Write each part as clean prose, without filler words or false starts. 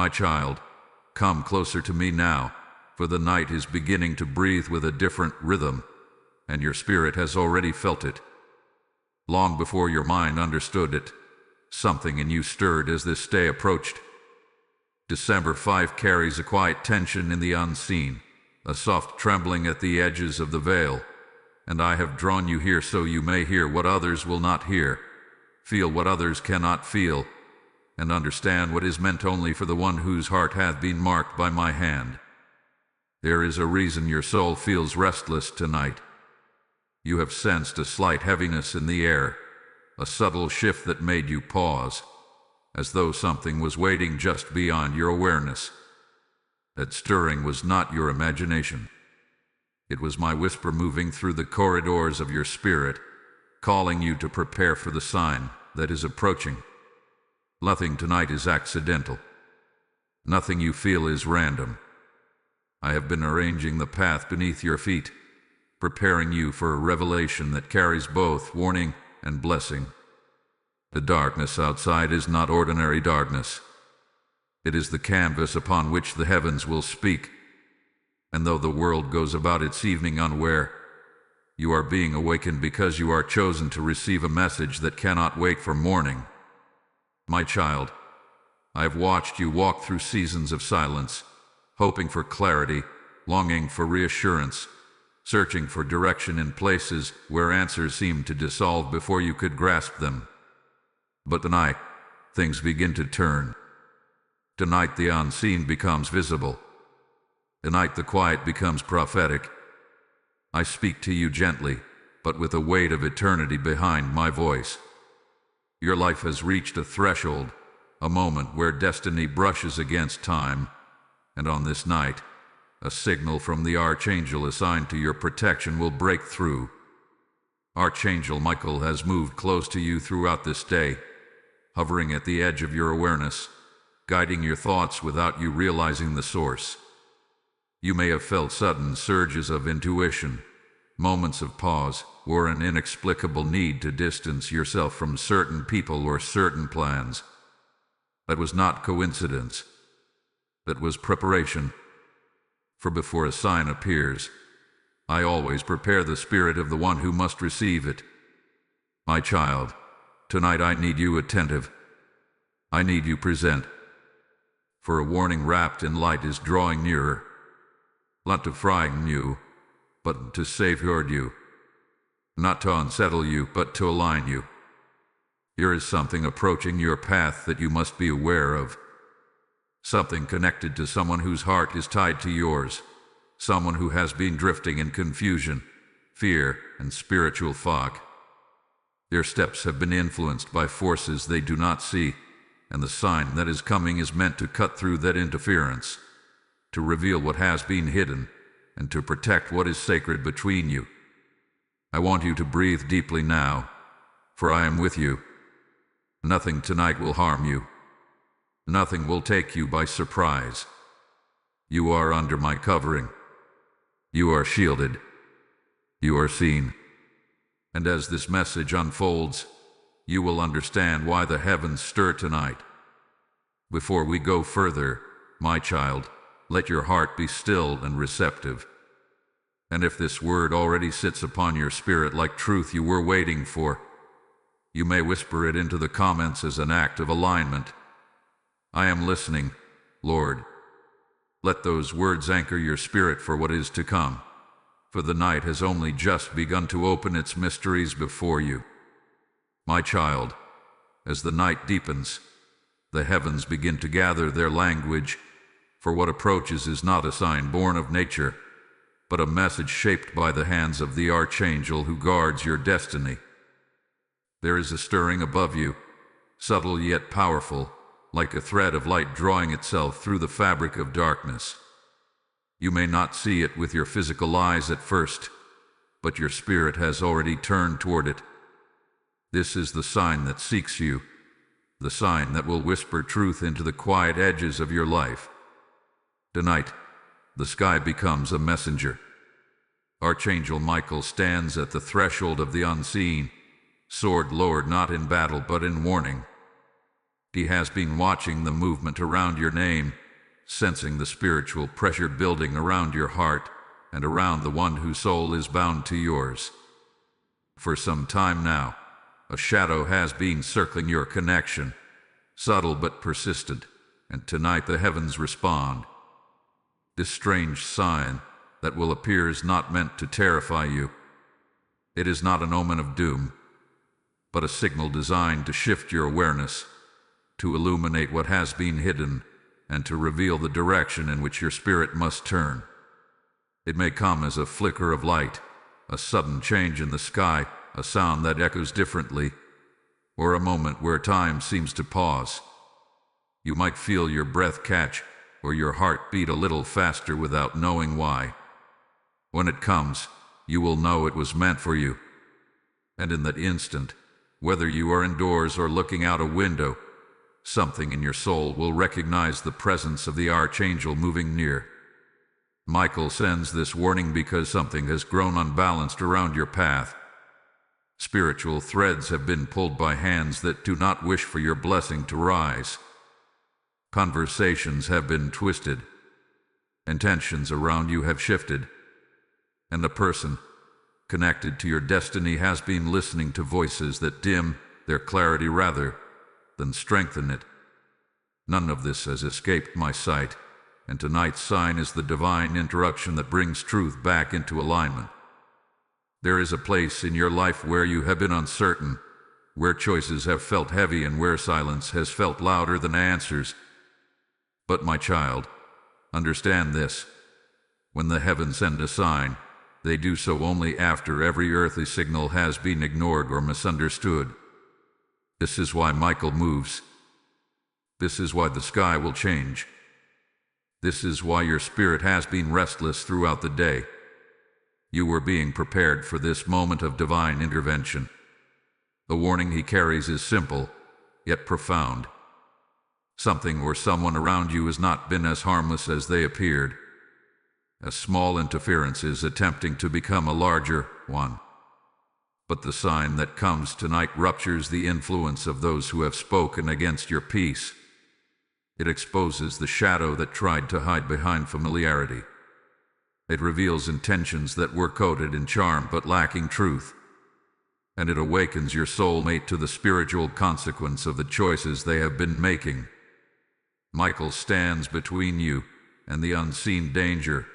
My child, come closer to me now, for the night is beginning to breathe with a different rhythm, and your spirit has already felt it. Long before your mind understood it, something in you stirred as this day approached. December 5 carries a quiet tension in the unseen, a soft trembling at the edges of the veil, and I have drawn you here so you may hear what others will not hear, feel what others cannot feel, and understand what is meant only for the one whose heart hath been marked by my hand. There is a reason your soul feels restless tonight. You have sensed a slight heaviness in the air, a subtle shift that made you pause, as though something was waiting just beyond your awareness. That stirring was not your imagination. It was my whisper moving through the corridors of your spirit, calling you to prepare for the sign that is approaching. Nothing tonight is accidental. Nothing you feel is random. I have been arranging the path beneath your feet, preparing you for a revelation that carries both warning and blessing. The darkness outside is not ordinary darkness. It is the canvas upon which the heavens will speak. And though the world goes about its evening unaware, you are being awakened because you are chosen to receive a message that cannot wait for morning. My child, I have watched you walk through seasons of silence, hoping for clarity, longing for reassurance, searching for direction in places where answers seemed to dissolve before you could grasp them. But tonight, things begin to turn. Tonight the unseen becomes visible. Tonight the quiet becomes prophetic. I speak to you gently, but with a weight of eternity behind my voice. Your life has reached a threshold, a moment where destiny brushes against time, and on this night, a signal from the Archangel assigned to your protection will break through. Archangel Michael has moved close to you throughout this day, hovering at the edge of your awareness, guiding your thoughts without you realizing the source. You may have felt sudden surges of intuition, moments of pause, or an inexplicable need to distance yourself from certain people or certain plans. That was not coincidence. That was preparation. For before a sign appears, I always prepare the spirit of the one who must receive it. My child, tonight I need you attentive. I need you present. For a warning wrapped in light is drawing nearer. Not to frighten you, but to safeguard you. Not to unsettle you, but to align you. Here is something approaching your path that you must be aware of. Something connected to someone whose heart is tied to yours. Someone who has been drifting in confusion, fear, and spiritual fog. Their steps have been influenced by forces they do not see, and the sign that is coming is meant to cut through that interference, to reveal what has been hidden, and to protect what is sacred between you. I want you to breathe deeply now, for I am with you. Nothing tonight will harm you. Nothing will take you by surprise. You are under my covering. You are shielded. You are seen. And as this message unfolds, you will understand why the heavens stir tonight. Before we go further, my child, let your heart be still and receptive. And if this word already sits upon your spirit like truth you were waiting for, you may whisper it into the comments as an act of alignment. I am listening, Lord. Let those words anchor your spirit for what is to come, for the night has only just begun to open its mysteries before you. My child, as the night deepens, the heavens begin to gather their language, for what approaches is not a sign born of nature, but a message shaped by the hands of the Archangel who guards your destiny. There is a stirring above you, subtle yet powerful, like a thread of light drawing itself through the fabric of darkness. You may not see it with your physical eyes at first, but your spirit has already turned toward it. This is the sign that seeks you, the sign that will whisper truth into the quiet edges of your life. Tonight, the sky becomes a messenger. Archangel Michael stands at the threshold of the unseen, sword lowered not in battle but in warning. He has been watching the movement around your name, sensing the spiritual pressure building around your heart and around the one whose soul is bound to yours. For some time now, a shadow has been circling your connection, subtle but persistent, and tonight the heavens respond. This strange sign that will appear is not meant to terrify you. It is not an omen of doom, but a signal designed to shift your awareness, to illuminate what has been hidden, and to reveal the direction in which your spirit must turn. It may come as a flicker of light, a sudden change in the sky, a sound that echoes differently, or a moment where time seems to pause. You might feel your breath catch, or your heart beat a little faster without knowing why. When it comes, you will know it was meant for you. And in that instant, whether you are indoors or looking out a window, something in your soul will recognize the presence of the Archangel moving near. Michael sends this warning because something has grown unbalanced around your path. Spiritual threads have been pulled by hands that do not wish for your blessing to rise. Conversations have been twisted. Intentions around you have shifted. And the person connected to your destiny has been listening to voices that dim their clarity rather than strengthen it. None of this has escaped my sight, and tonight's sign is the divine interruption that brings truth back into alignment. There is a place in your life where you have been uncertain, where choices have felt heavy and where silence has felt louder than answers. But my child, understand this. When the heavens send a sign, they do so only after every earthly signal has been ignored or misunderstood. This is why Michael moves. This is why the sky will change. This is why your spirit has been restless throughout the day. You were being prepared for this moment of divine intervention. The warning he carries is simple, yet profound. Something or someone around you has not been as harmless as they appeared. A small interference is attempting to become a larger one. But the sign that comes tonight ruptures the influence of those who have spoken against your peace. It exposes the shadow that tried to hide behind familiarity. It reveals intentions that were coated in charm but lacking truth. And it awakens your soulmate to the spiritual consequence of the choices they have been making. Michael stands between you and the unseen danger,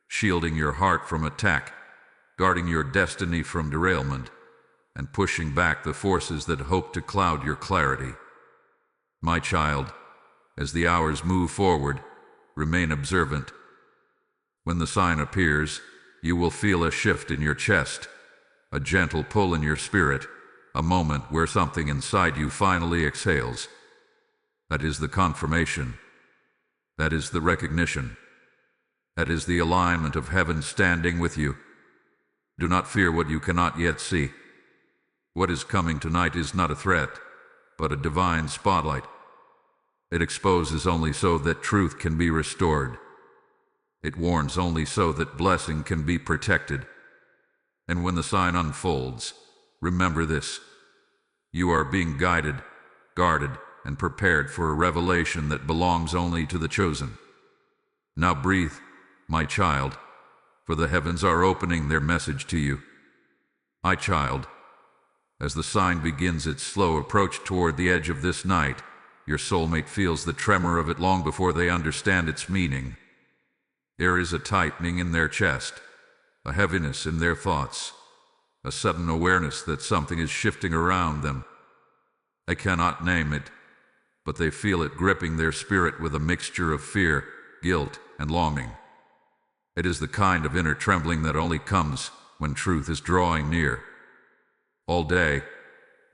shielding your heart from attack, guarding your destiny from derailment, and pushing back the forces that hope to cloud your clarity. My child, as the hours move forward, remain observant. When the sign appears, you will feel a shift in your chest, a gentle pull in your spirit, a moment where something inside you finally exhales. That is the confirmation. That is the recognition. That is the alignment of heaven standing with you. Do not fear what you cannot yet see. What is coming tonight is not a threat, but a divine spotlight. It exposes only so that truth can be restored. It warns only so that blessing can be protected. And when the sign unfolds, remember this. You are being guided, guarded, and prepared for a revelation that belongs only to the chosen. Now breathe, my child, for the heavens are opening their message to you. My child, as the sign begins its slow approach toward the edge of this night, your soulmate feels the tremor of it long before they understand its meaning. There is a tightening in their chest, a heaviness in their thoughts, a sudden awareness that something is shifting around them. They cannot name it, but they feel it gripping their spirit with a mixture of fear, guilt, and longing. It is the kind of inner trembling that only comes when truth is drawing near. All day,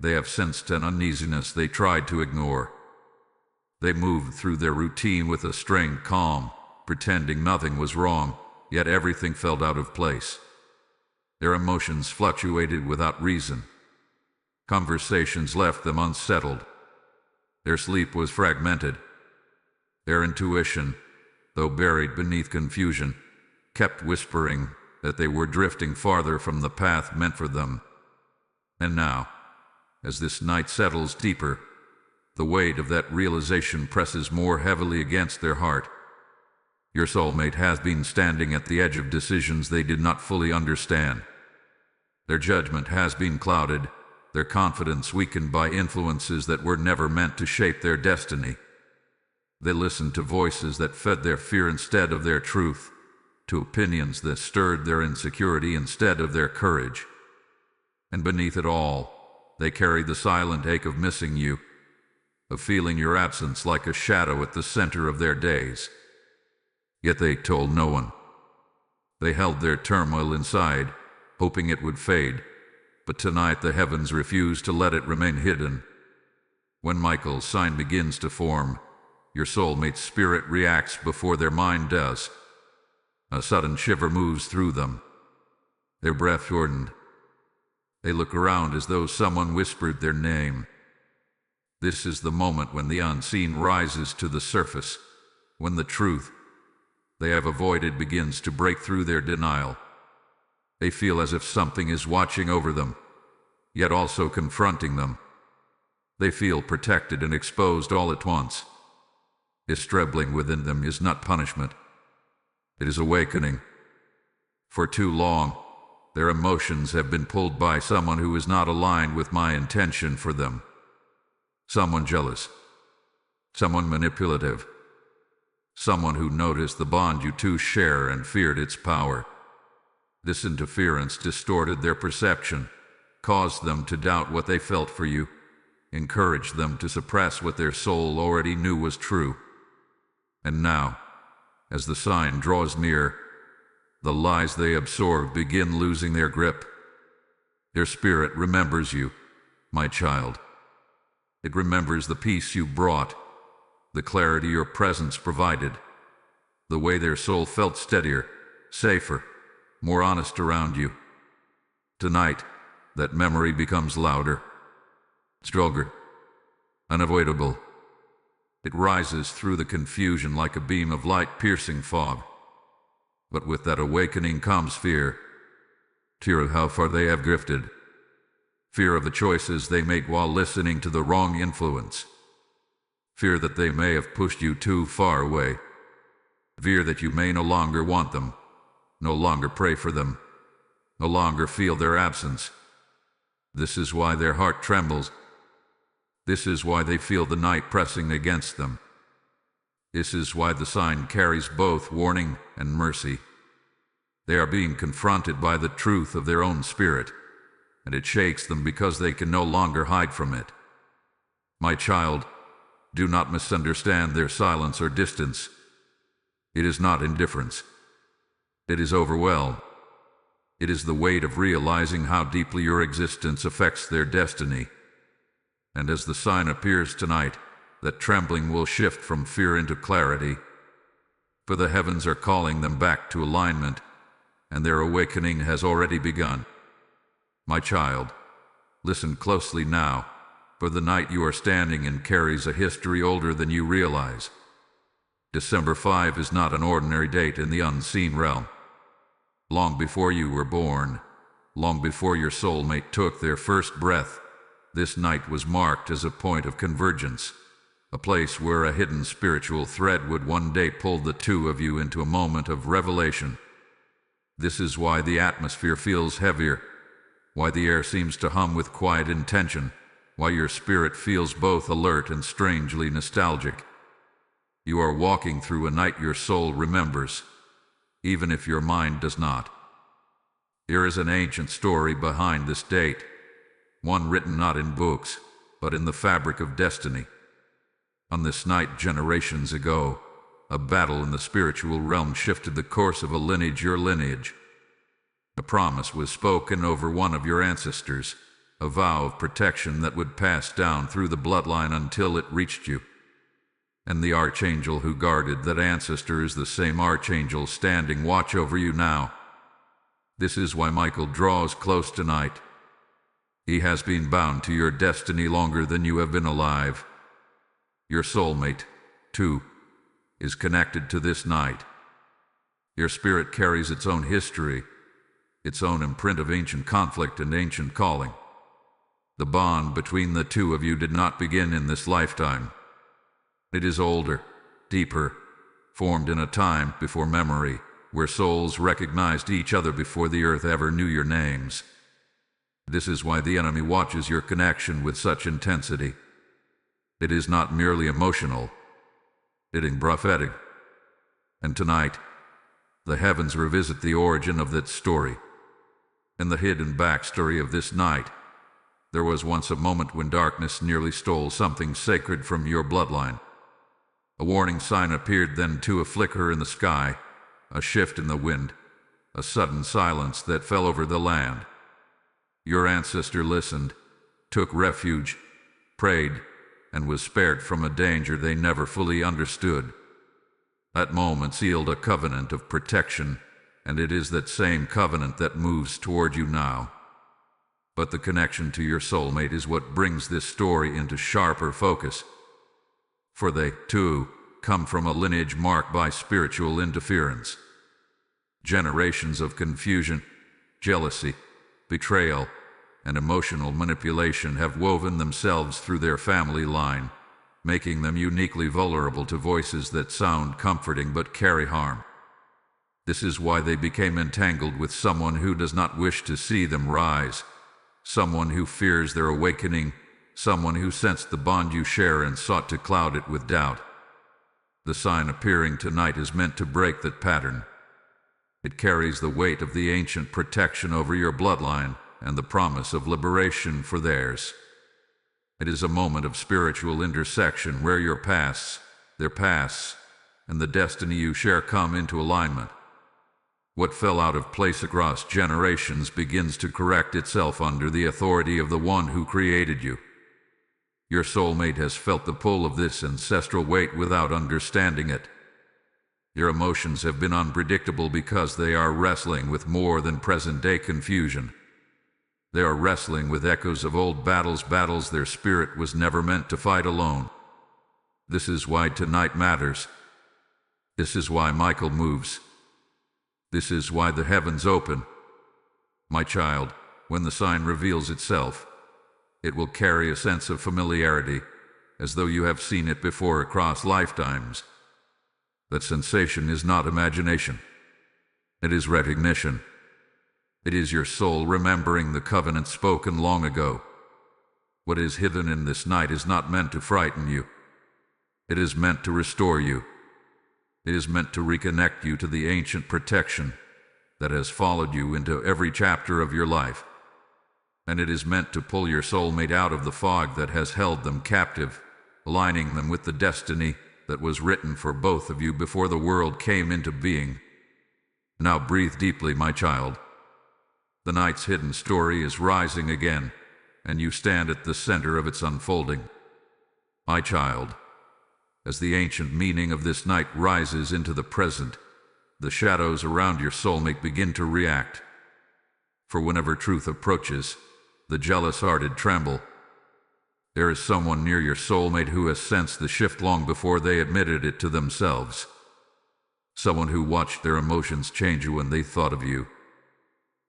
they have sensed an uneasiness they tried to ignore. They moved through their routine with a strained calm, pretending nothing was wrong, yet everything felt out of place. Their emotions fluctuated without reason. Conversations left them unsettled. Their sleep was fragmented. Their intuition, though buried beneath confusion, kept whispering that they were drifting farther from the path meant for them. And now, as this night settles deeper, The weight of that realization presses more heavily against their heart. Your soulmate has been standing at the edge of decisions they did not fully understand. Their judgment has been clouded, their confidence weakened by influences that were never meant to shape their destiny. They listened to voices that fed their fear instead of their truth, to opinions that stirred their insecurity instead of their courage. And beneath it all, they carried the silent ache of missing you, of feeling your absence like a shadow at the center of their days. Yet they told no one. They held their turmoil inside, hoping it would fade, but tonight the heavens refuse to let it remain hidden. When Michael's sign begins to form, your soulmate's spirit reacts before their mind does. A sudden shiver moves through them. Their breath shortened. They look around as though someone whispered their name. This is the moment when the unseen rises to the surface, when the truth they have avoided begins to break through their denial. They feel as if something is watching over them, yet also confronting them. They feel protected and exposed all at once. This trembling within them is not punishment. It is awakening. For too long, their emotions have been pulled by someone who is not aligned with my intention for them. Someone jealous. Someone manipulative. Someone who noticed the bond you two share and feared its power. This interference distorted their perception, caused them to doubt what they felt for you, encouraged them to suppress what their soul already knew was true. And now, as the sign draws near, the lies they absorb begin losing their grip. Their spirit remembers you, my child. It remembers the peace you brought, the clarity your presence provided, the way their soul felt steadier, safer, more honest around you. Tonight, that memory becomes louder, stronger, unavoidable. It rises through the confusion like a beam of light piercing fog. But with that awakening comes fear. Fear of how far they have drifted. Fear of the choices they make while listening to the wrong influence. Fear that they may have pushed you too far away. Fear that you may no longer want them, no longer pray for them, no longer feel their absence. This is why their heart trembles. This is why they feel the night pressing against them. This is why the sign carries both warning and mercy. They are being confronted by the truth of their own spirit, and it shakes them because they can no longer hide from it. My child, do not misunderstand their silence or distance. It is not indifference. It is overwhelm. It is the weight of realizing how deeply your existence affects their destiny. And as the sign appears tonight, that trembling will shift from fear into clarity. For the heavens are calling them back to alignment, and their awakening has already begun. My child, listen closely now, for the night you are standing in carries a history older than you realize. December 5 is not an ordinary date in the unseen realm. Long before you were born, long before your soulmate took their first breath, this night was marked as a point of convergence, a place where a hidden spiritual thread would one day pull the two of you into a moment of revelation. This is why the atmosphere feels heavier, why the air seems to hum with quiet intention, why your spirit feels both alert and strangely nostalgic. You are walking through a night your soul remembers, even if your mind does not. There is an ancient story behind this date, one written not in books, but in the fabric of destiny. On this night generations ago, a battle in the spiritual realm shifted the course of a lineage, your lineage. A promise was spoken over one of your ancestors, a vow of protection that would pass down through the bloodline until it reached you. And the archangel who guarded that ancestor is the same archangel standing watch over you now. This is why Michael draws close tonight. He has been bound to your destiny longer than you have been alive. Your soulmate, too, is connected to this night. Your spirit carries its own history, its own imprint of ancient conflict and ancient calling. The bond between the two of you did not begin in this lifetime. It is older, deeper, formed in a time before memory, where souls recognized each other before the earth ever knew your names. This is why the enemy watches your connection with such intensity. It is not merely emotional, it is prophetic. And tonight, the heavens revisit the origin of that story. In the hidden backstory of this night, there was once a moment when darkness nearly stole something sacred from your bloodline. A warning sign appeared then, to a flicker in the sky, a shift in the wind, a sudden silence that fell over the land. Your ancestor listened, took refuge, prayed, and was spared from a danger they never fully understood. That moment sealed a covenant of protection, and it is that same covenant that moves toward you now. But the connection to your soulmate is what brings this story into sharper focus. For they, too, come from a lineage marked by spiritual interference. Generations of confusion, jealousy, betrayal, and emotional manipulation have woven themselves through their family line, making them uniquely vulnerable to voices that sound comforting but carry harm. This is why they became entangled with someone who does not wish to see them rise, someone who fears their awakening, someone who sensed the bond you share and sought to cloud it with doubt. The sign appearing tonight is meant to break that pattern. It carries the weight of the ancient protection over your bloodline and the promise of liberation for theirs. It is a moment of spiritual intersection where your pasts, their pasts, and the destiny you share come into alignment. What fell out of place across generations begins to correct itself under the authority of the one who created you. Your soulmate has felt the pull of this ancestral weight without understanding it. Your emotions have been unpredictable because they are wrestling with more than present-day confusion. They are wrestling with echoes of old battles their spirit was never meant to fight alone. This is why tonight matters. This is why Michael moves. This is why the heavens open. My child, when the sign reveals itself, it will carry a sense of familiarity, as though you have seen it before across lifetimes. That sensation is not imagination. It is recognition. It is your soul remembering the covenant spoken long ago. What is hidden in this night is not meant to frighten you. It is meant to restore you. It is meant to reconnect you to the ancient protection that has followed you into every chapter of your life. And it is meant to pull your soulmate out of the fog that has held them captive, aligning them with the destiny that was written for both of you before the world came into being. Now breathe deeply, my child. The night's hidden story is rising again, and you stand at the center of its unfolding. My child, as the ancient meaning of this night rises into the present, the shadows around your soulmate begin to react. For whenever truth approaches, the jealous-hearted tremble. There is someone near your soulmate who has sensed the shift long before they admitted it to themselves. Someone who watched their emotions change when they thought of you.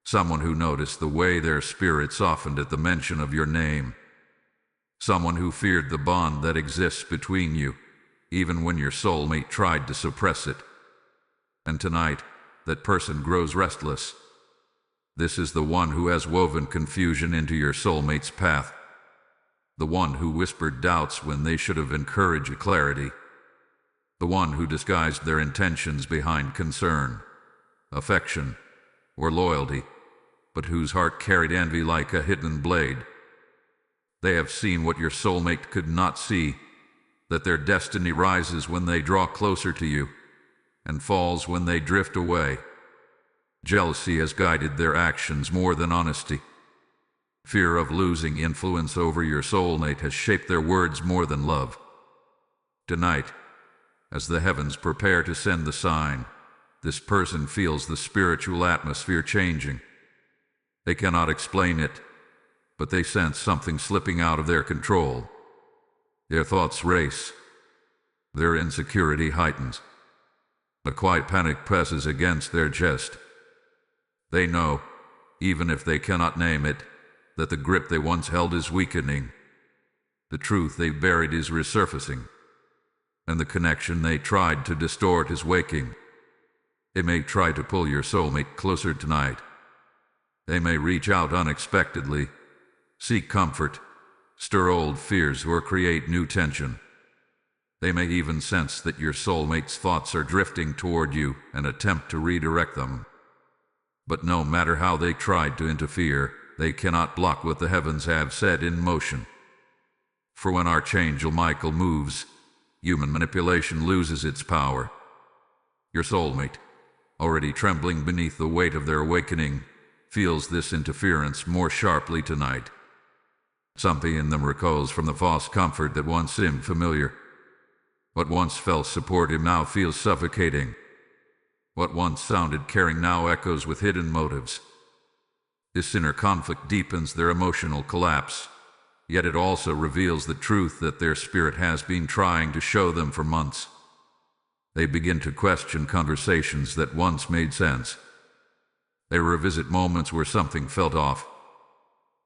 Someone who noticed the way their spirit softened at the mention of your name. Someone who feared the bond that exists between you, even when your soulmate tried to suppress it. And tonight, that person grows restless. This is the one who has woven confusion into your soulmate's path. The one who whispered doubts when they should have encouraged clarity. The one who disguised their intentions behind concern, affection, or loyalty, but whose heart carried envy like a hidden blade. They have seen what your soulmate could not see, that their destiny rises when they draw closer to you, and falls when they drift away. Jealousy has guided their actions more than honesty. Fear of losing influence over your soulmate has shaped their words more than love. Tonight, as the heavens prepare to send the sign, this person feels the spiritual atmosphere changing. They cannot explain it, but they sense something slipping out of their control. Their thoughts race. Their insecurity heightens. A quiet panic presses against their chest. They know, even if they cannot name it, that the grip they once held is weakening. The truth they buried is resurfacing, and the connection they tried to distort is waking. It may try to pull your soulmate closer tonight. They may reach out unexpectedly, seek comfort, stir old fears, or create new tension. They may even sense that your soulmate's thoughts are drifting toward you and attempt to redirect them. But no matter how they tried to interfere, they cannot block what the heavens have set in motion. For when Archangel Michael moves, human manipulation loses its power. Your soulmate, already trembling beneath the weight of their awakening, feels this interference more sharply tonight. Something in them recoils from the false comfort that once seemed familiar. What once felt supportive now feels suffocating. What once sounded caring now echoes with hidden motives. This inner conflict deepens their emotional collapse, yet it also reveals the truth that their spirit has been trying to show them for months. They begin to question conversations that once made sense. They revisit moments where something felt off.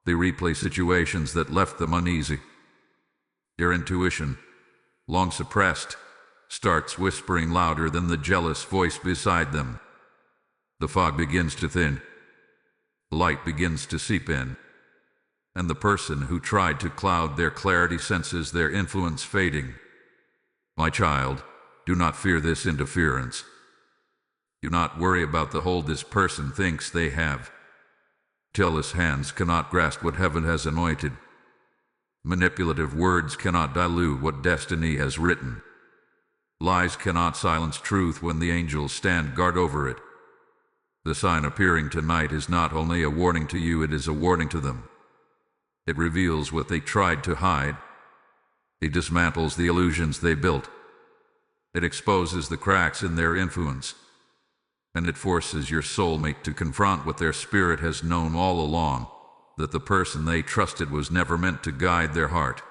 They replay situations that left them uneasy. Their intuition, long suppressed, starts whispering louder than the jealous voice beside them. The fog begins to thin. Light begins to seep in. And the person who tried to cloud their clarity senses their influence fading. My child, do not fear this interference. Do not worry about the hold this person thinks they have. Jealous hands cannot grasp what heaven has anointed. Manipulative words cannot dilute what destiny has written. Lies cannot silence truth when the angels stand guard over it. The sign appearing tonight is not only a warning to you, it is a warning to them. It reveals what they tried to hide. It dismantles the illusions they built. It exposes the cracks in their influence. And it forces your soulmate to confront what their spirit has known all along, that the person they trusted was never meant to guide their heart.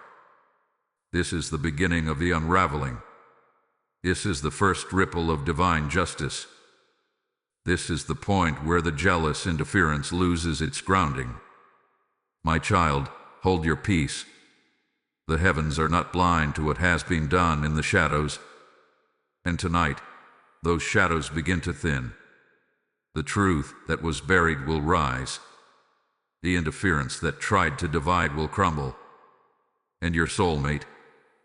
This is the beginning of the unraveling. This is the first ripple of divine justice. This is the point where the jealous interference loses its grounding. My child, hold your peace. The heavens are not blind to what has been done in the shadows. And tonight, those shadows begin to thin. The truth that was buried will rise. The interference that tried to divide will crumble. And your soulmate,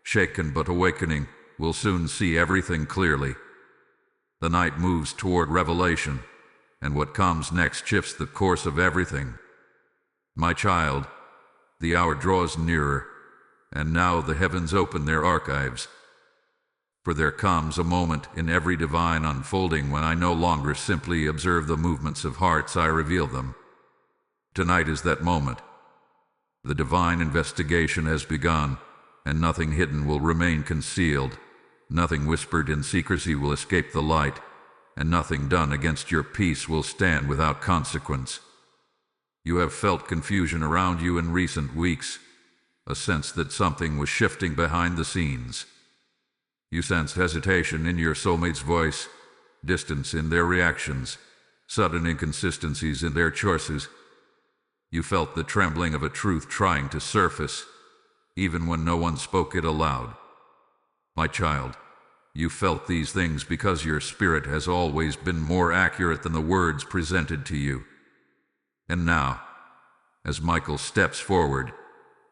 shaken but awakening, will soon see everything clearly. The night moves toward revelation, and what comes next shifts the course of everything. My child, the hour draws nearer, and now the heavens open their archives. For there comes a moment in every divine unfolding when I no longer simply observe the movements of hearts, I reveal them. Tonight is that moment. The divine investigation has begun, and nothing hidden will remain concealed. Nothing whispered in secrecy will escape the light, and nothing done against your peace will stand without consequence. You have felt confusion around you in recent weeks, a sense that something was shifting behind the scenes. You sensed hesitation in your soulmate's voice, distance in their reactions, sudden inconsistencies in their choices. You felt the trembling of a truth trying to surface, even when no one spoke it aloud. My child, you felt these things because your spirit has always been more accurate than the words presented to you. And now, as Michael steps forward,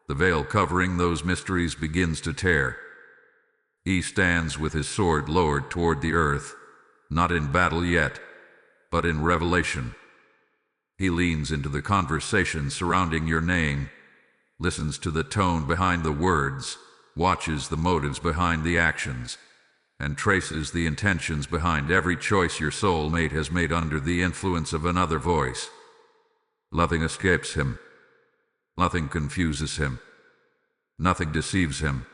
the veil covering those mysteries begins to tear. He stands with his sword lowered toward the earth, not in battle yet, but in revelation. He leans into the conversation surrounding your name, listens to the tone behind the words, watches the motives behind the actions, and traces the intentions behind every choice your soulmate has made under the influence of another voice. Nothing escapes him. Nothing confuses him. Nothing deceives him.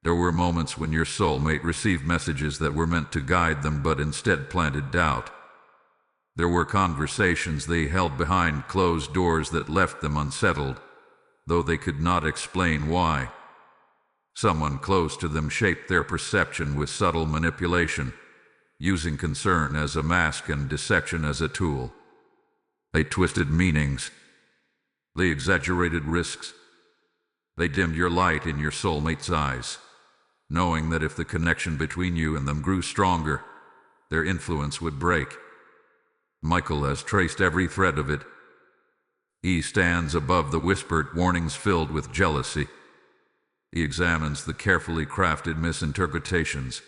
There were moments when your soulmate received messages that were meant to guide them but instead planted doubt. There were conversations they held behind closed doors that left them unsettled, though they could not explain why. Someone close to them shaped their perception with subtle manipulation, using concern as a mask and deception as a tool. They twisted meanings. They exaggerated risks. They dimmed your light in your soulmate's eyes, knowing that if the connection between you and them grew stronger, their influence would break. Michael has traced every thread of it. He stands above the whispered warnings filled with jealousy. He examines the carefully crafted misinterpretations.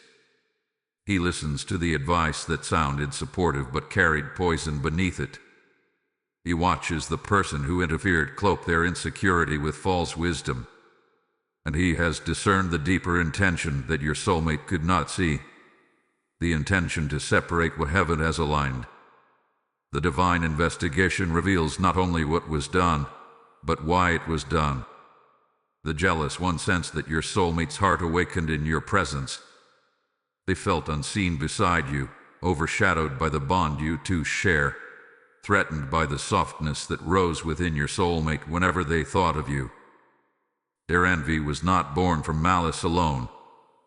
He listens to the advice that sounded supportive but carried poison beneath it. He watches the person who interfered cloak their insecurity with false wisdom. And he has discerned the deeper intention that your soulmate could not see. The intention to separate what heaven has aligned. The divine investigation reveals not only what was done, but why it was done. The jealous one sensed that your soulmate's heart awakened in your presence. They felt unseen beside you, overshadowed by the bond you two share, threatened by the softness that rose within your soulmate whenever they thought of you. Their envy was not born from malice alone,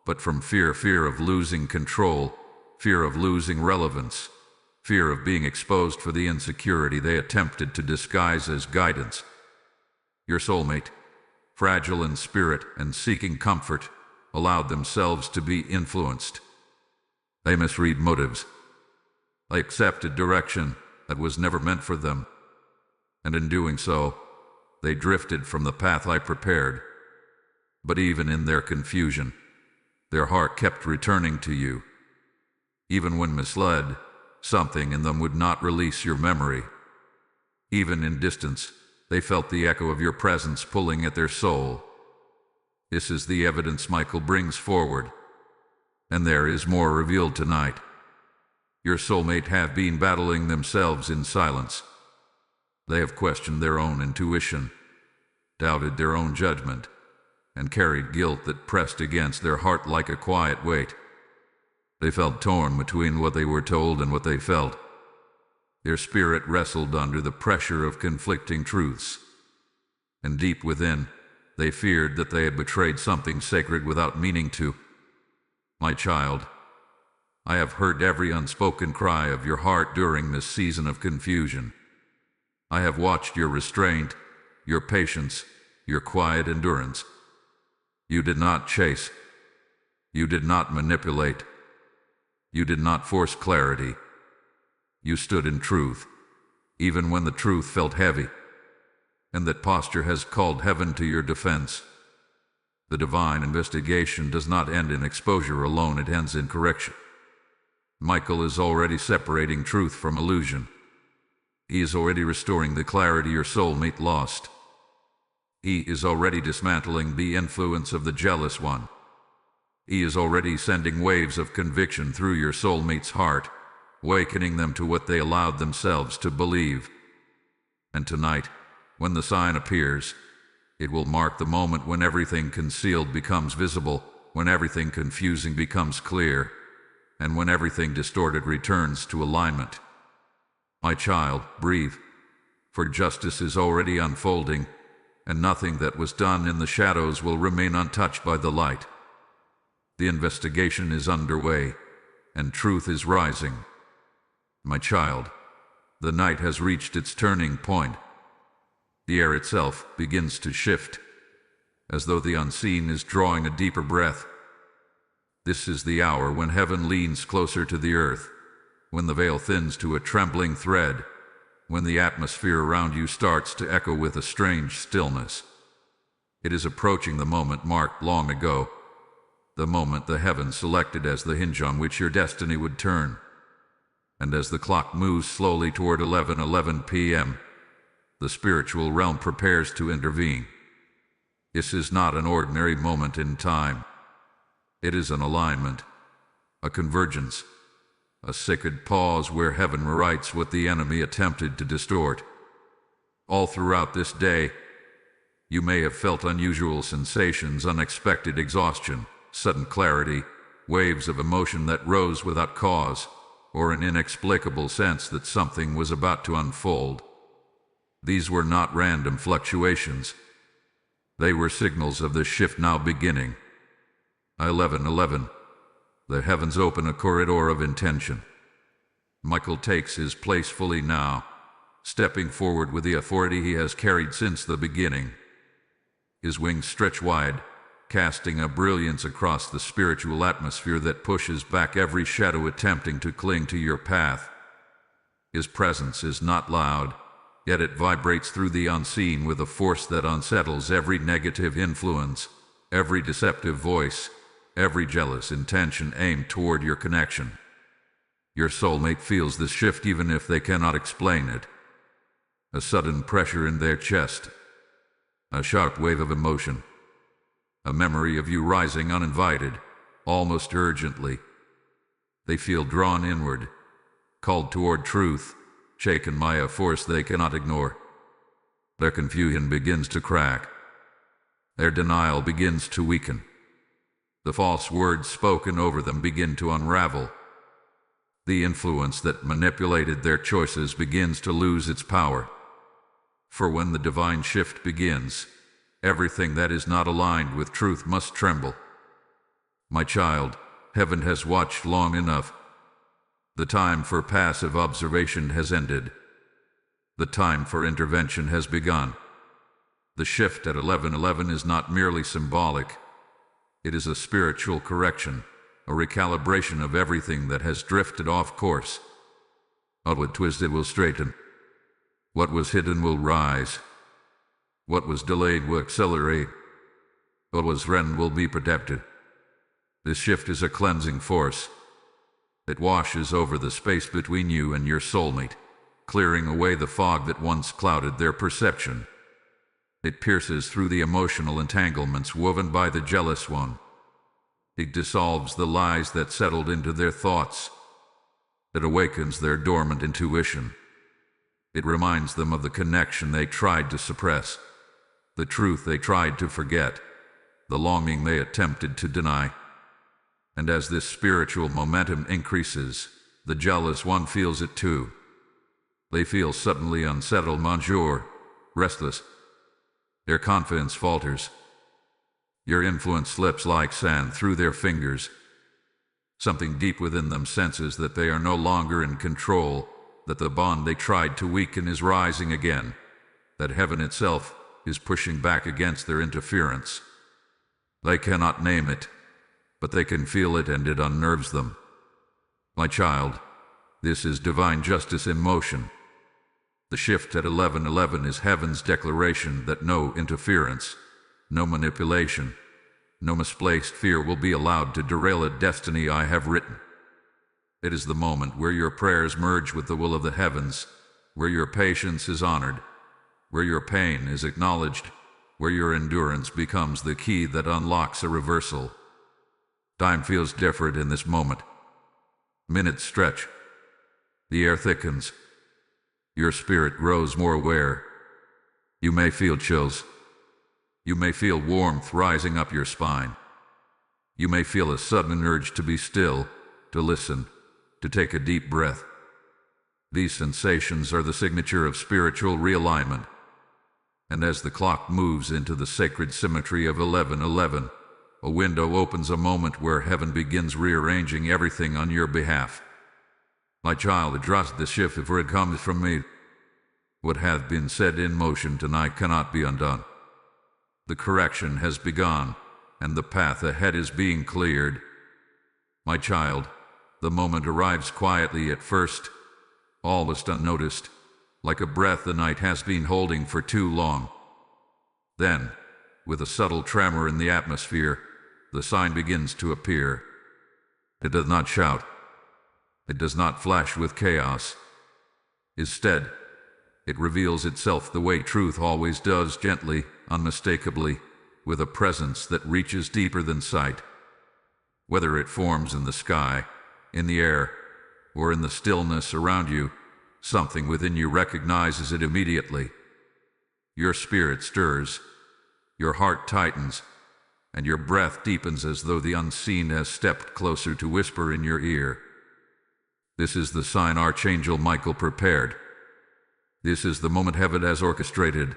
but from fear of losing control, fear of losing relevance, fear of being exposed for the insecurity they attempted to disguise as guidance. Your soulmate, fragile in spirit and seeking comfort, allowed themselves to be influenced. They misread motives. They accepted direction that was never meant for them. And in doing so, they drifted from the path I prepared. But even in their confusion, their heart kept returning to you. Even when misled, something in them would not release your memory. Even in distance, they felt the echo of your presence pulling at their soul. This is the evidence Michael brings forward. And there is more revealed tonight. Your soulmate have been battling themselves in silence. They have questioned their own intuition, doubted their own judgment, and carried guilt that pressed against their heart like a quiet weight. They felt torn between what they were told and what they felt. Their spirit wrestled under the pressure of conflicting truths. And deep within, they feared that they had betrayed something sacred without meaning to. My child, I have heard every unspoken cry of your heart during this season of confusion. I have watched your restraint, your patience, your quiet endurance. You did not chase. You did not manipulate. You did not force clarity. You stood in truth, even when the truth felt heavy. And that posture has called heaven to your defense. The divine investigation does not end in exposure alone, it ends in correction. Michael is already separating truth from illusion. He is already restoring the clarity your soulmate lost. He is already dismantling the influence of the jealous one. He is already sending waves of conviction through your soulmate's heart, awakening them to what they allowed themselves to believe. And tonight, when the sign appears, it will mark the moment when everything concealed becomes visible, when everything confusing becomes clear, and when everything distorted returns to alignment. My child, breathe, for justice is already unfolding, and nothing that was done in the shadows will remain untouched by the light. The investigation is underway, and truth is rising. My child, the night has reached its turning point. The air itself begins to shift, as though the unseen is drawing a deeper breath. This is the hour when heaven leans closer to the earth, when the veil thins to a trembling thread, when the atmosphere around you starts to echo with a strange stillness. It is approaching the moment marked long ago, the moment the heavens selected as the hinge on which your destiny would turn. And as the clock moves slowly toward 11:11 p.m., the spiritual realm prepares to intervene. This is not an ordinary moment in time. It is an alignment, a convergence, a sacred pause where heaven rewrites what the enemy attempted to distort. All throughout this day, you may have felt unusual sensations, unexpected exhaustion, sudden clarity, waves of emotion that rose without cause, or an inexplicable sense that something was about to unfold. These were not random fluctuations. They were signals of the shift now beginning. 11:11. The heavens open a corridor of intention. Michael takes his place fully now, stepping forward with the authority he has carried since the beginning. His wings stretch wide, casting a brilliance across the spiritual atmosphere that pushes back every shadow attempting to cling to your path. His presence is not loud, yet it vibrates through the unseen with a force that unsettles every negative influence, every deceptive voice, every jealous intention aimed toward your connection. Your soulmate feels this shift even if they cannot explain it. A sudden pressure in their chest, a sharp wave of emotion, a memory of you rising uninvited, almost urgently. They feel drawn inward, called toward truth, shaken by a force they cannot ignore. Their confusion begins to crack. Their denial begins to weaken. The false words spoken over them begin to unravel. The influence that manipulated their choices begins to lose its power. For when the divine shift begins, everything that is not aligned with truth must tremble. My child, heaven has watched long enough. The time for passive observation has ended. The time for intervention has begun. The shift at 11:11 is not merely symbolic. It is a spiritual correction, a recalibration of everything that has drifted off course. What was twisted will straighten. What was hidden will rise. What was delayed will accelerate. What was threatened will be protected. This shift is a cleansing force. It washes over the space between you and your soulmate, clearing away the fog that once clouded their perception. It pierces through the emotional entanglements woven by the jealous one. It dissolves the lies that settled into their thoughts. It awakens their dormant intuition. It reminds them of the connection they tried to suppress, the truth they tried to forget, the longing they attempted to deny. And as this spiritual momentum increases, the jealous one feels it too. They feel suddenly unsettled, monsieur, restless. Their confidence falters. Your influence slips like sand through their fingers. Something deep within them senses that they are no longer in control, that the bond they tried to weaken is rising again, that heaven itself is pushing back against their interference. They cannot name it, but they can feel it, and it unnerves them. My child, this is divine justice in motion. The shift at 11:11 is heaven's declaration that no interference, no manipulation, no misplaced fear will be allowed to derail a destiny I have written. It is the moment where your prayers merge with the will of the heavens, where your patience is honored, where your pain is acknowledged, where your endurance becomes the key that unlocks a reversal. Time feels different in this moment. Minutes stretch. The air thickens. Your spirit grows more aware. You may feel chills. You may feel warmth rising up your spine. You may feel a sudden urge to be still, to listen, to take a deep breath. These sensations are the signature of spiritual realignment. And as the clock moves into the sacred symmetry of 11:11, a window opens, a moment where heaven begins rearranging everything on your behalf. My child, trust the shift, for it comes from me. What hath been set in motion tonight cannot be undone. The correction has begun, and the path ahead is being cleared. My child, the moment arrives quietly at first, almost unnoticed, like a breath the night has been holding for too long. Then, with a subtle tremor in the atmosphere, the sign begins to appear. It does not shout. It does not flash with chaos. Instead, it reveals itself the way truth always does, gently, unmistakably, with a presence that reaches deeper than sight. Whether it forms in the sky, in the air, or in the stillness around you, something within you recognizes it immediately. Your spirit stirs, your heart tightens, and your breath deepens as though the unseen has stepped closer to whisper in your ear. This is the sign Archangel Michael prepared. This is the moment heaven has orchestrated.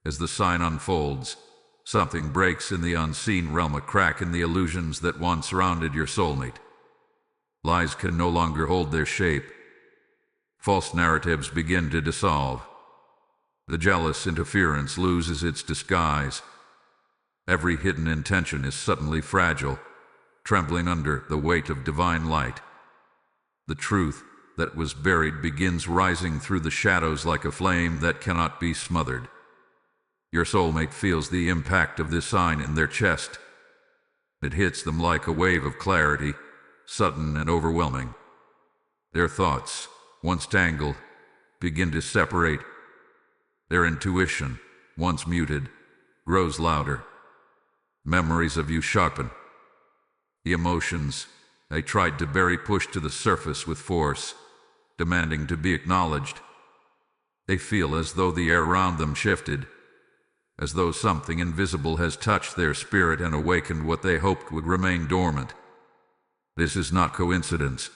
As the sign unfolds, something breaks in the unseen realm, a crack in the illusions that once surrounded your soulmate. Lies can no longer hold their shape. False narratives begin to dissolve. The jealous interference loses its disguise. Every hidden intention is suddenly fragile, trembling under the weight of divine light. The truth that was buried begins rising through the shadows like a flame that cannot be smothered. Your soulmate feels the impact of this sign in their chest. It hits them like a wave of clarity, sudden and overwhelming. Their thoughts, once tangled, begin to separate. Their intuition, once muted, grows louder. Memories of you sharpen. The emotions they tried to bury push to the surface with force, demanding to be acknowledged. They feel as though the air around them shifted, as though something invisible has touched their spirit and awakened what they hoped would remain dormant. This is not coincidence.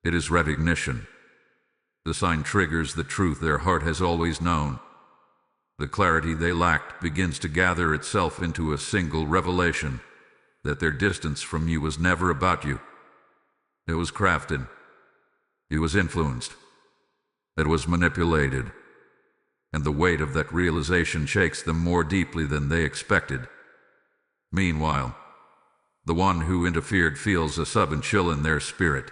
It is recognition. The sign triggers the truth their heart has always known. The clarity they lacked begins to gather itself into a single revelation, that their distance from you was never about you. It was crafted. It was influenced. It was manipulated. And the weight of that realization shakes them more deeply than they expected. Meanwhile, the one who interfered feels a sudden chill in their spirit.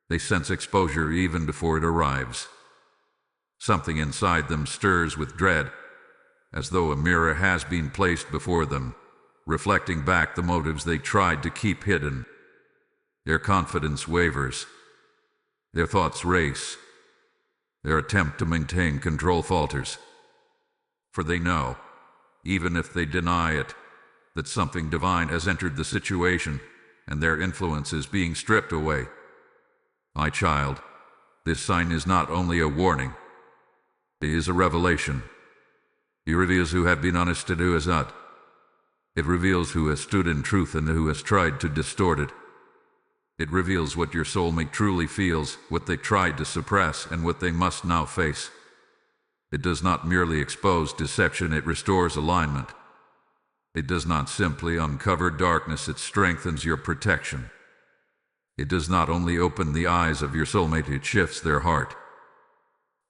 They sense exposure even before it arrives. Something inside them stirs with dread, as though a mirror has been placed before them, reflecting back the motives they tried to keep hidden. Their confidence wavers. Their thoughts race. Their attempt to maintain control falters. For they know, even if they deny it, that something divine has entered the situation and their influence is being stripped away. My child, this sign is not only a warning, it is a revelation. It reveals who have been honest and who has not. It reveals who has stood in truth and who has tried to distort it. It reveals what your soulmate truly feels, what they tried to suppress, and what they must now face. It does not merely expose deception, it restores alignment. It does not simply uncover darkness, it strengthens your protection. It does not only open the eyes of your soulmate, it shifts their heart.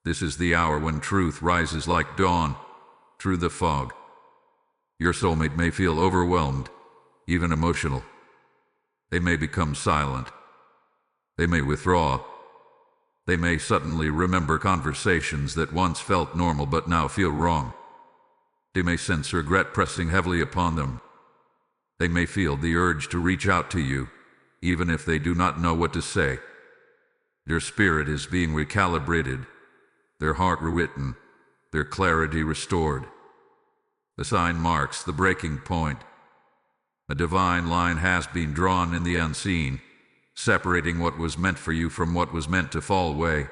This is the hour when truth rises like dawn through the fog. Your soulmate may feel overwhelmed, even emotional. They may become silent. They may withdraw. They may suddenly remember conversations that once felt normal but now feel wrong. They may sense regret pressing heavily upon them. They may feel the urge to reach out to you, even if they do not know what to say. Their spirit is being recalibrated, their heart rewritten, their clarity restored. The sign marks the breaking point. A divine line has been drawn in the unseen, separating what was meant for you from what was meant to fall away.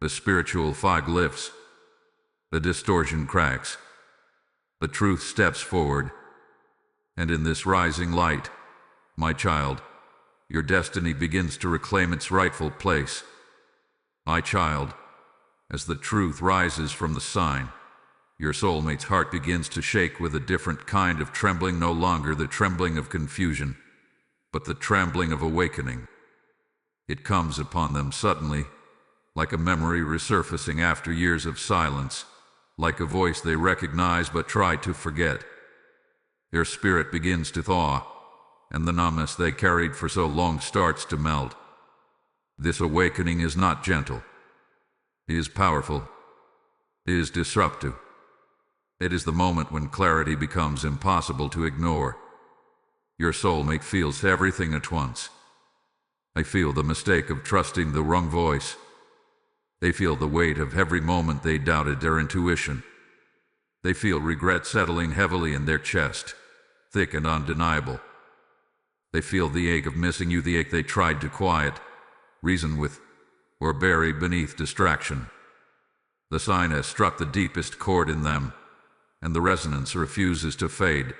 The spiritual fog lifts. The distortion cracks. The truth steps forward. And in this rising light, my child, your destiny begins to reclaim its rightful place. My child, as the truth rises from the sign, your soulmate's heart begins to shake with a different kind of trembling, no longer the trembling of confusion, but the trembling of awakening. It comes upon them suddenly, like a memory resurfacing after years of silence, like a voice they recognize but try to forget. Their spirit begins to thaw, and the numbness they carried for so long starts to melt. This awakening is not gentle. It is powerful. It is disruptive. It is the moment when clarity becomes impossible to ignore. Your soulmate feels everything at once. They feel the mistake of trusting the wrong voice. They feel the weight of every moment they doubted their intuition. They feel regret settling heavily in their chest, thick and undeniable. They feel the ache of missing you, the ache they tried to quiet, reason with, or bury beneath distraction. The sign has struck the deepest chord in them, and the resonance refuses to fade.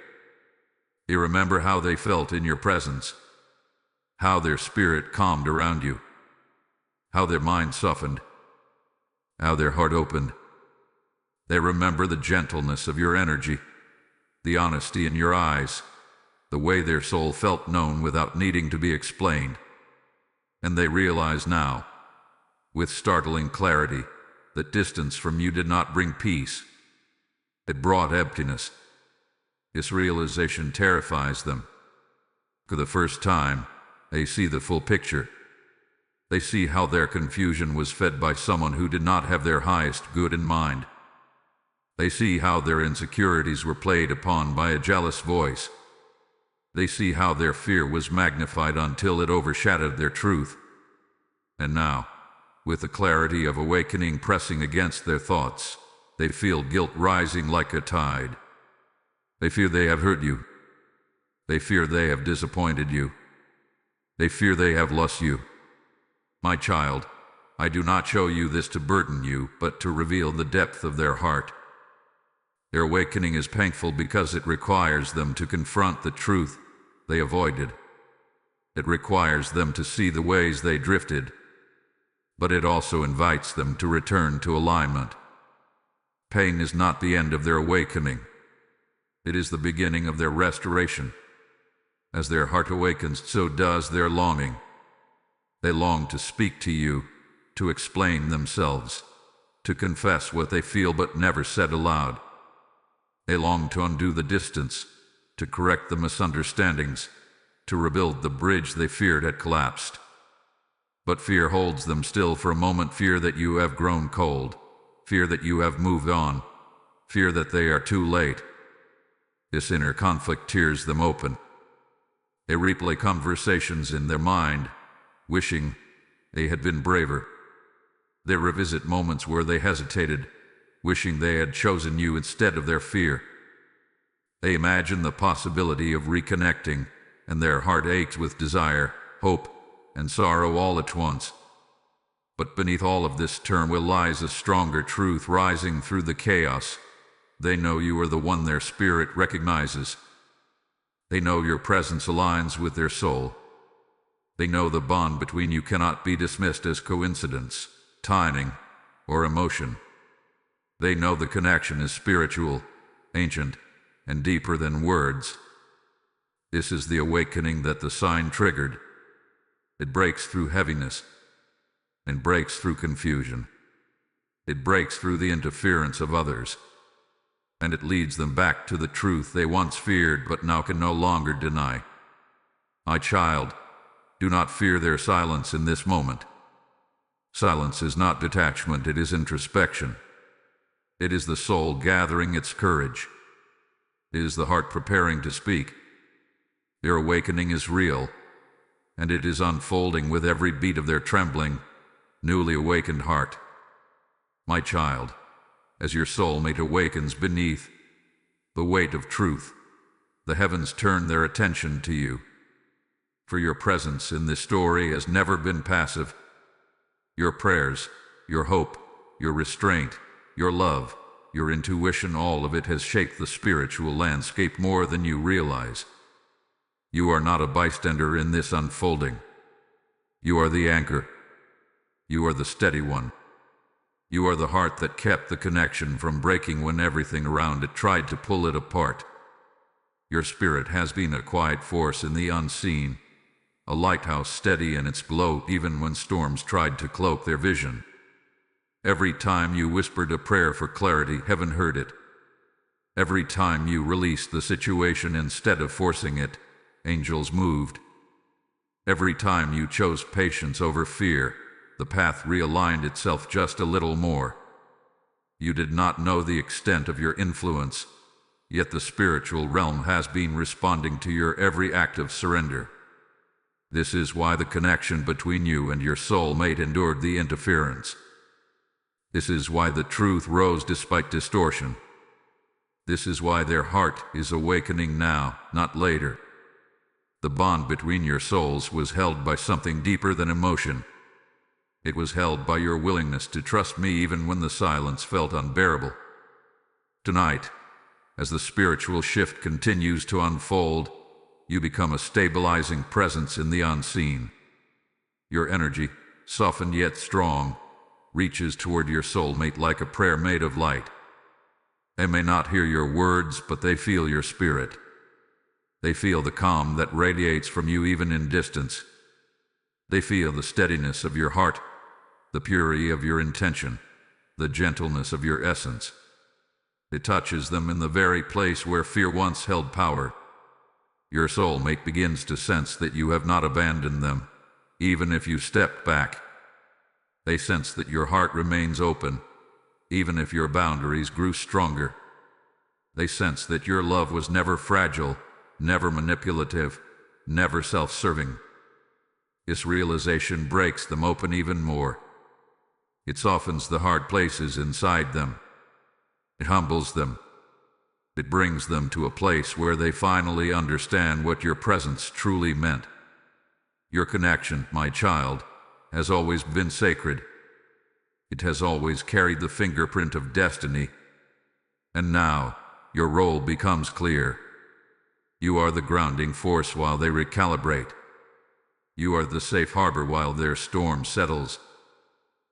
They remember how they felt in your presence, how their spirit calmed around you, how their mind softened, how their heart opened. They remember the gentleness of your energy, the honesty in your eyes, the way their soul felt known without needing to be explained. And they realize now, with startling clarity, that distance from you did not bring peace. It brought emptiness. This realization terrifies them. For the first time, they see the full picture. They see how their confusion was fed by someone who did not have their highest good in mind. They see how their insecurities were played upon by a jealous voice. They see how their fear was magnified until it overshadowed their truth. And now, with the clarity of awakening pressing against their thoughts, they feel guilt rising like a tide. They fear they have hurt you. They fear they have disappointed you. They fear they have lost you. My child, I do not show you this to burden you, but to reveal the depth of their heart. Their awakening is painful because it requires them to confront the truth they avoided. It requires them to see the ways they drifted, but it also invites them to return to alignment. Pain is not the end of their awakening. It is the beginning of their restoration. As their heart awakens, so does their longing. They long to speak to you, to explain themselves, to confess what they feel but never said aloud. They long to undo the distance, to correct the misunderstandings, to rebuild the bridge they feared had collapsed. But fear holds them still for a moment, fear that you have grown cold, fear that you have moved on, fear that they are too late. This inner conflict tears them open. They replay conversations in their mind, wishing they had been braver. They revisit moments where they hesitated, wishing they had chosen you instead of their fear. They imagine the possibility of reconnecting, and their heart aches with desire, hope, and sorrow all at once. But beneath all of this turmoil lies a stronger truth rising through the chaos. They know you are the one their spirit recognizes. They know your presence aligns with their soul. They know the bond between you cannot be dismissed as coincidence, timing, or emotion. They know the connection is spiritual, ancient, and deeper than words. This is the awakening that the sign triggered. It breaks through heaviness, and breaks through confusion. It breaks through the interference of others, and it leads them back to the truth they once feared but now can no longer deny. My child, do not fear their silence in this moment. Silence is not detachment, it is introspection. It is the soul gathering its courage. It is the heart preparing to speak. Their awakening is real, and it is unfolding with every beat of their trembling, newly awakened heart. My child, as your soulmate awakens beneath the weight of truth, the heavens turn their attention to you. For your presence in this story has never been passive. Your prayers, your hope, your restraint, your love, your intuition, all of it has shaped the spiritual landscape more than you realize. You are not a bystander in this unfolding. You are the anchor. You are the steady one. You are the heart that kept the connection from breaking when everything around it tried to pull it apart. Your spirit has been a quiet force in the unseen, a lighthouse steady in its glow even when storms tried to cloak their vision. Every time you whispered a prayer for clarity, heaven heard it. Every time you released the situation instead of forcing it, angels moved. Every time you chose patience over fear, the path realigned itself just a little more. You did not know the extent of your influence, yet the spiritual realm has been responding to your every act of surrender. This is why the connection between you and your soulmate endured the interference. This is why the truth rose despite distortion. This is why their heart is awakening now, not later. The bond between your souls was held by something deeper than emotion. It was held by your willingness to trust me even when the silence felt unbearable. Tonight, as the spiritual shift continues to unfold, you become a stabilizing presence in the unseen. Your energy, softened yet strong, reaches toward your soulmate like a prayer made of light. They may not hear your words, but they feel your spirit. They feel the calm that radiates from you even in distance. They feel the steadiness of your heart, the purity of your intention, the gentleness of your essence. It touches them in the very place where fear once held power. Your soulmate begins to sense that you have not abandoned them, even if you stepped back. They sense that your heart remains open, even if your boundaries grew stronger. They sense that your love was never fragile, never manipulative, never self-serving. This realization breaks them open even more. It softens the hard places inside them. It humbles them. It brings them to a place where they finally understand what your presence truly meant. Your connection, my child, has always been sacred. It has always carried the fingerprint of destiny. And now, your role becomes clear. You are the grounding force while they recalibrate. You are the safe harbor while their storm settles.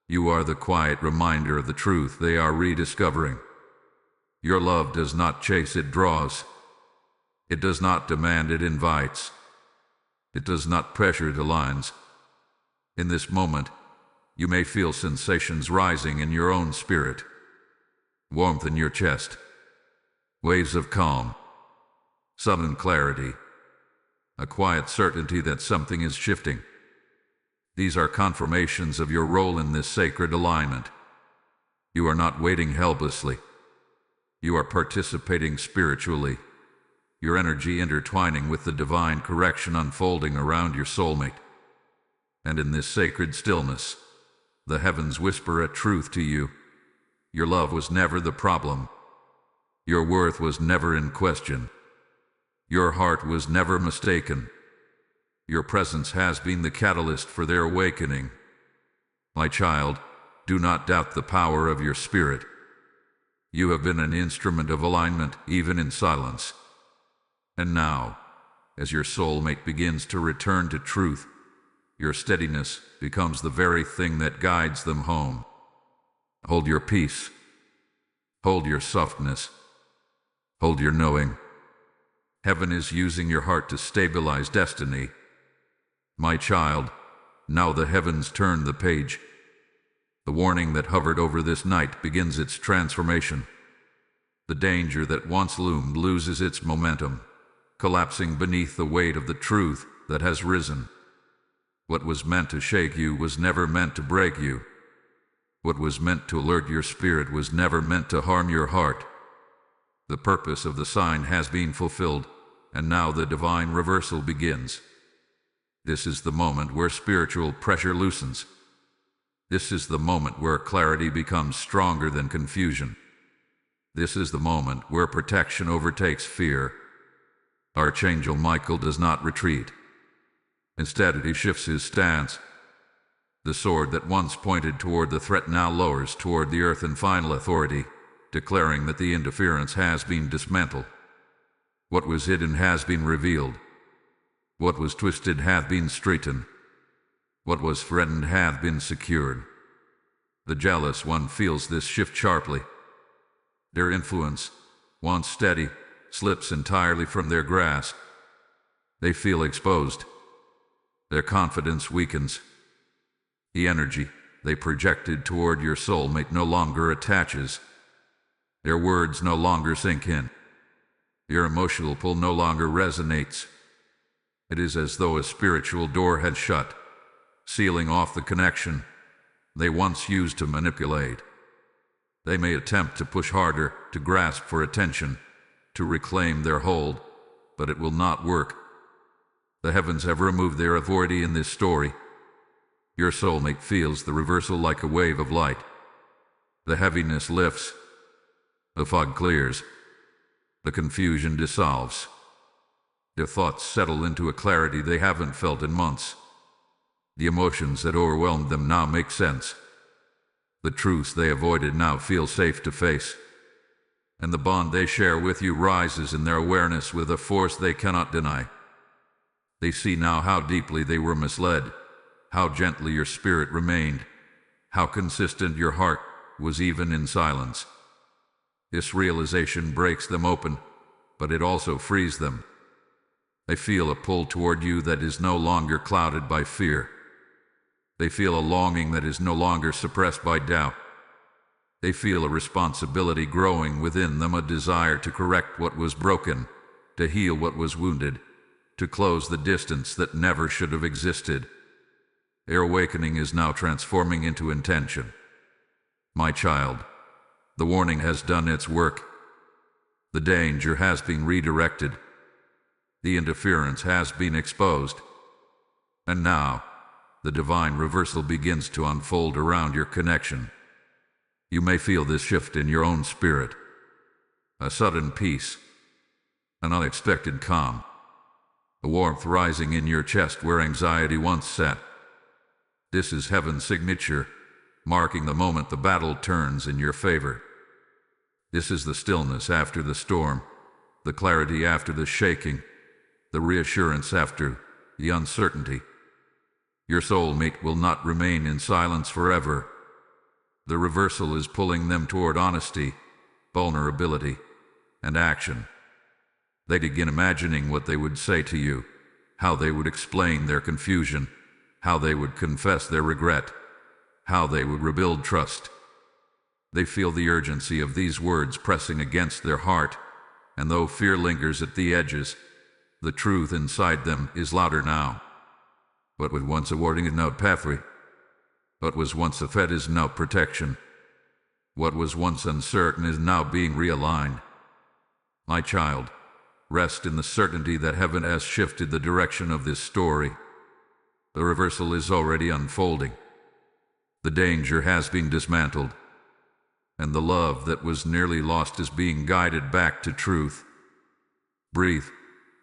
You are the quiet reminder of the truth they are rediscovering. Your love does not chase, it draws. It does not demand, it invites. It does not pressure, it aligns. In this moment, you may feel sensations rising in your own spirit. Warmth in your chest. Waves of calm. Sudden clarity. A quiet certainty that something is shifting. These are confirmations of your role in this sacred alignment. You are not waiting helplessly. You are participating spiritually, your energy intertwining with the divine correction unfolding around your soulmate. And in this sacred stillness, the heavens whisper a truth to you. Your love was never the problem. Your worth was never in question. Your heart was never mistaken. Your presence has been the catalyst for their awakening. My child, do not doubt the power of your spirit. You have been an instrument of alignment, even in silence. And now, as your soulmate begins to return to truth, your steadiness becomes the very thing that guides them home. Hold your peace. Hold your softness. Hold your knowing. Heaven is using your heart to stabilize destiny. My child, now the heavens turn the page. The warning that hovered over this night begins its transformation. The danger that once loomed loses its momentum, collapsing beneath the weight of the truth that has risen. What was meant to shake you was never meant to break you. What was meant to alert your spirit was never meant to harm your heart. The purpose of the sign has been fulfilled, and now the divine reversal begins. This is the moment where spiritual pressure loosens. This is the moment where clarity becomes stronger than confusion. This is the moment where protection overtakes fear. Archangel Michael does not retreat. Instead, he shifts his stance. The sword that once pointed toward the threat now lowers toward the earth in final authority, declaring that the interference has been dismantled. What was hidden has been revealed. What was twisted hath been straightened. What was threatened hath been secured. The jealous one feels this shift sharply. Their influence, once steady, slips entirely from their grasp. They feel exposed. Their confidence weakens. The energy they projected toward your soulmate no longer attaches. Their words no longer sink in. Your emotional pull no longer resonates. It is as though a spiritual door had shut, sealing off the connection they once used to manipulate. They may attempt to push harder, to grasp for attention, to reclaim their hold, but it will not work. The heavens have removed their authority in this story. Your soulmate feels the reversal like a wave of light. The heaviness lifts. The fog clears. The confusion dissolves. Their thoughts settle into a clarity they haven't felt in months. The emotions that overwhelmed them now make sense. The truths they avoided now feel safe to face. And the bond they share with you rises in their awareness with a force they cannot deny. They see now how deeply they were misled, how gently your spirit remained, how consistent your heart was even in silence. This realization breaks them open, but it also frees them. They feel a pull toward you that is no longer clouded by fear. They feel a longing that is no longer suppressed by doubt. They feel a responsibility growing within them, a desire to correct what was broken, to heal what was wounded, to close the distance that never should have existed. Their awakening is now transforming into intention. My child, the warning has done its work. The danger has been redirected. The interference has been exposed. And now, the divine reversal begins to unfold around your connection. You may feel this shift in your own spirit. A sudden peace, an unexpected calm, a warmth rising in your chest where anxiety once sat. This is heaven's signature, marking the moment the battle turns in your favor. This is the stillness after the storm, the clarity after the shaking, the reassurance after the uncertainty. Your soulmate will not remain in silence forever. The reversal is pulling them toward honesty, vulnerability, and action. They begin imagining what they would say to you, how they would explain their confusion, how they would confess their regret, how they would rebuild trust. They feel the urgency of these words pressing against their heart, and though fear lingers at the edges, the truth inside them is louder now. What was once a warning is now pathway. What was once a threat is now protection. What was once uncertain is now being realigned. My child, rest in the certainty that heaven has shifted the direction of this story. The reversal is already unfolding. The danger has been dismantled, and the love that was nearly lost is being guided back to truth. Breathe,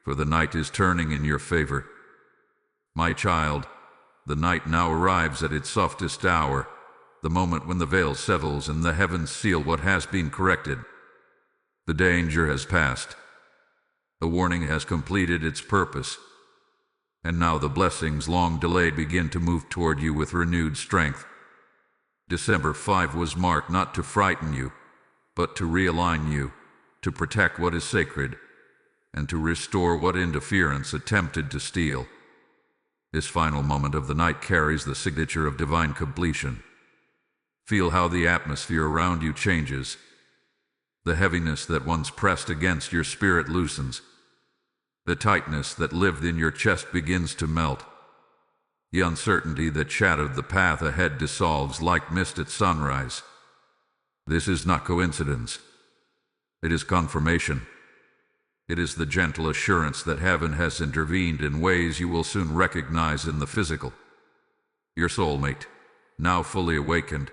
for the night is turning in your favor. My child, the night now arrives at its softest hour, the moment when the veil settles and the heavens seal what has been corrected. The danger has passed. The warning has completed its purpose. And now the blessings long delayed begin to move toward you with renewed strength. December 5 was marked not to frighten you, but to realign you, to protect what is sacred, and to restore what interference attempted to steal. This final moment of the night carries the signature of divine completion. Feel how the atmosphere around you changes. The heaviness that once pressed against your spirit loosens. The tightness that lived in your chest begins to melt. The uncertainty that shadowed the path ahead dissolves like mist at sunrise. This is not coincidence. It is confirmation. It is the gentle assurance that heaven has intervened in ways you will soon recognize in the physical. Your soulmate, now fully awakened,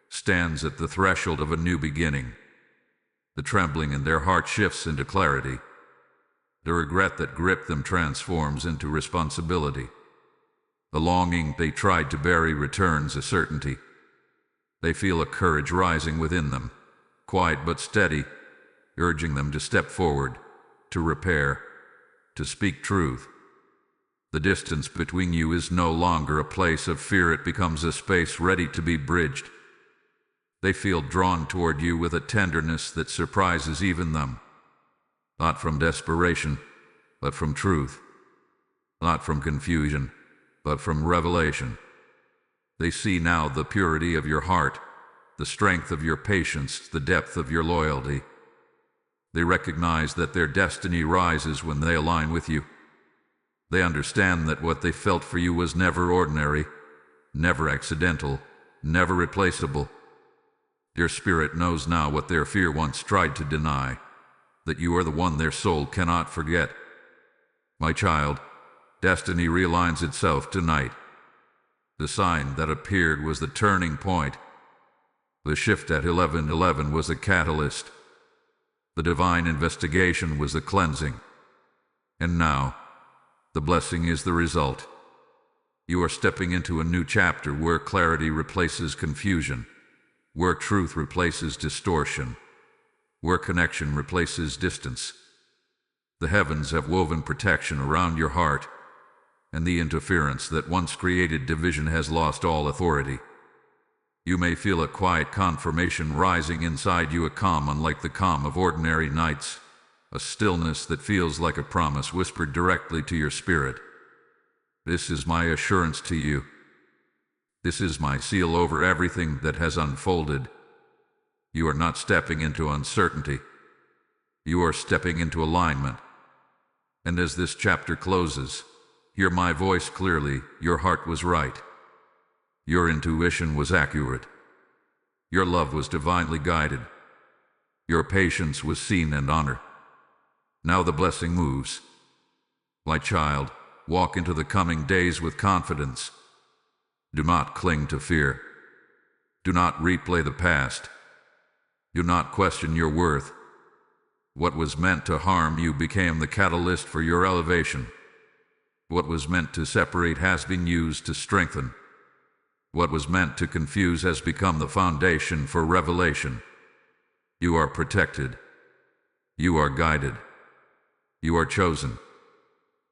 stands at the threshold of a new beginning. The trembling in their heart shifts into clarity. The regret that gripped them transforms into responsibility. The longing they tried to bury returns a certainty. They feel a courage rising within them, quiet but steady, urging them to step forward, to repair, to speak truth. The distance between you is no longer a place of fear, it becomes a space ready to be bridged. They feel drawn toward you with a tenderness that surprises even them. Not from desperation, but from truth. Not from confusion, but from revelation. They see now the purity of your heart, the strength of your patience, the depth of your loyalty. They recognize that their destiny rises when they align with you. They understand that what they felt for you was never ordinary, never accidental, never replaceable. Your spirit knows now what their fear once tried to deny, that you are the one their soul cannot forget. My child, destiny realigns itself tonight. The sign that appeared was the turning point. The shift at 11:11 was a catalyst. The divine investigation was the cleansing. And now, the blessing is the result. You are stepping into a new chapter where clarity replaces confusion, where truth replaces distortion, where connection replaces distance. The heavens have woven protection around your heart, and the interference that once created division has lost all authority. You may feel a quiet confirmation rising inside you, a calm unlike the calm of ordinary nights, a stillness that feels like a promise whispered directly to your spirit. This is my assurance to you. This is my seal over everything that has unfolded. You are not stepping into uncertainty. You are stepping into alignment. And as this chapter closes, hear my voice clearly. Your heart was right. Your intuition was accurate. Your love was divinely guided. Your patience was seen and honored. Now the blessing moves. My child, walk into the coming days with confidence. Do not cling to fear. Do not replay the past. Do not question your worth. What was meant to harm you became the catalyst for your elevation. What was meant to separate has been used to strengthen. What was meant to confuse has become the foundation for revelation. You are protected. You are guided. You are chosen.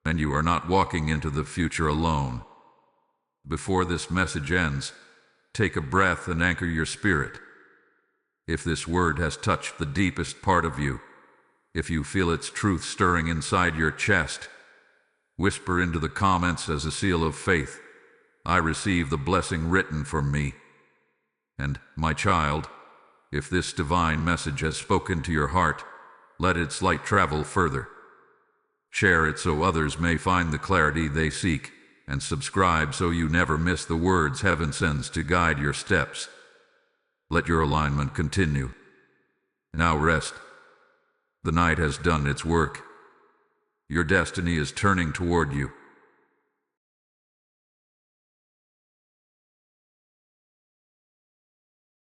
And you are not walking into the future alone. Before this message ends, take a breath and anchor your spirit. If this word has touched the deepest part of you, if you feel its truth stirring inside your chest, whisper into the comments as a seal of faith, I receive the blessing written for me. And, my child, if this divine message has spoken to your heart, let its light travel further. Share it so others may find the clarity they seek, and subscribe so you never miss the words heaven sends to guide your steps. Let your alignment continue. Now rest. The night has done its work. Your destiny is turning toward you.